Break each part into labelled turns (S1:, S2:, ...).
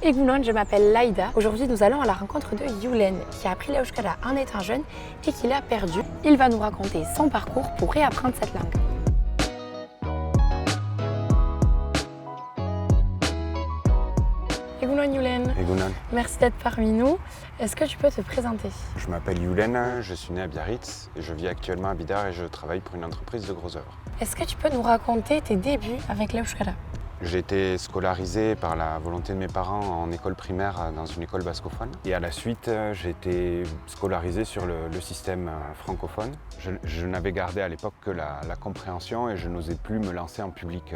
S1: Egunon, je m'appelle Laïda. Aujourd'hui, nous allons à la rencontre de Yulen, qui a appris l'Euskara en étant jeune et qui l'a perdu. Il va nous raconter son parcours pour réapprendre cette langue. Egunon Yulen.
S2: Egunon.
S1: Merci d'être parmi nous. Est-ce que tu peux te présenter?
S2: Je m'appelle Yulen, je suis né à Biarritz et je vis actuellement à Bidar et je travaille pour une entreprise de gros œuvres.
S1: Est-ce que tu peux nous raconter tes débuts avec l'Euskara?
S2: J'ai été scolarisé par la volonté de mes parents en école primaire dans une école bascophone. Et à la suite, j'ai été scolarisé sur le système francophone. Je n'avais gardé à l'époque que la compréhension et je n'osais plus me lancer en public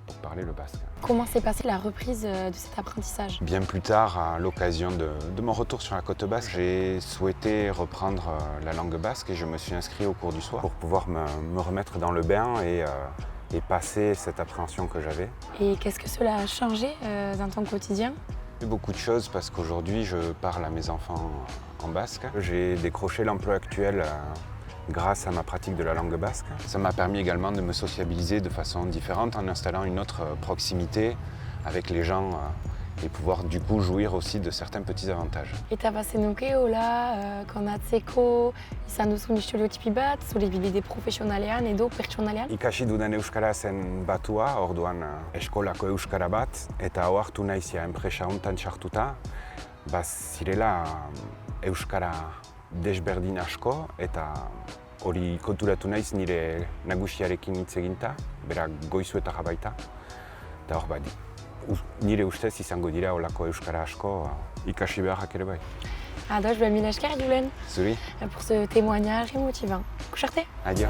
S2: pour parler le basque.
S1: Comment s'est passée la reprise de cet apprentissage?
S2: Bien plus tard, à l'occasion de mon retour sur la côte basque, j'ai souhaité reprendre la langue basque et je me suis inscrit au cours du soir pour pouvoir me remettre dans le bain et passer cette appréhension que j'avais.
S1: Et qu'est-ce que cela a changé dans ton quotidien?
S2: Beaucoup de choses parce qu'aujourd'hui je parle à mes enfants en basque. J'ai décroché l'emploi actuel grâce à ma pratique de la langue basque. Ça m'a permis également de me sociabiliser de façon différente en installant une autre proximité avec les gens et pouvoir du coup jouir aussi de certains petits avantages.
S1: Eta bazenuke hola, konatzeko, izan duzun istereotipi bat, zure bide profesionalean edo pertsonalean?
S2: Ikasi dudan euskara zen batua, orduan eskolako euskara bat, eta ohartu naizia enpresa hontan sartuta, zirela euskara desberdin asko eta hori konturatu naiz nire nagusiarekin hitz eginta, bera goizuetara baita. Eta hor nire ustez izango dira olako euskara asko ikasi beharrak ere bai.
S1: Ados, mila esker Yulen.
S2: Zuri?
S1: Pour ce témoignage émotivant. Kuxarte?
S2: Adio.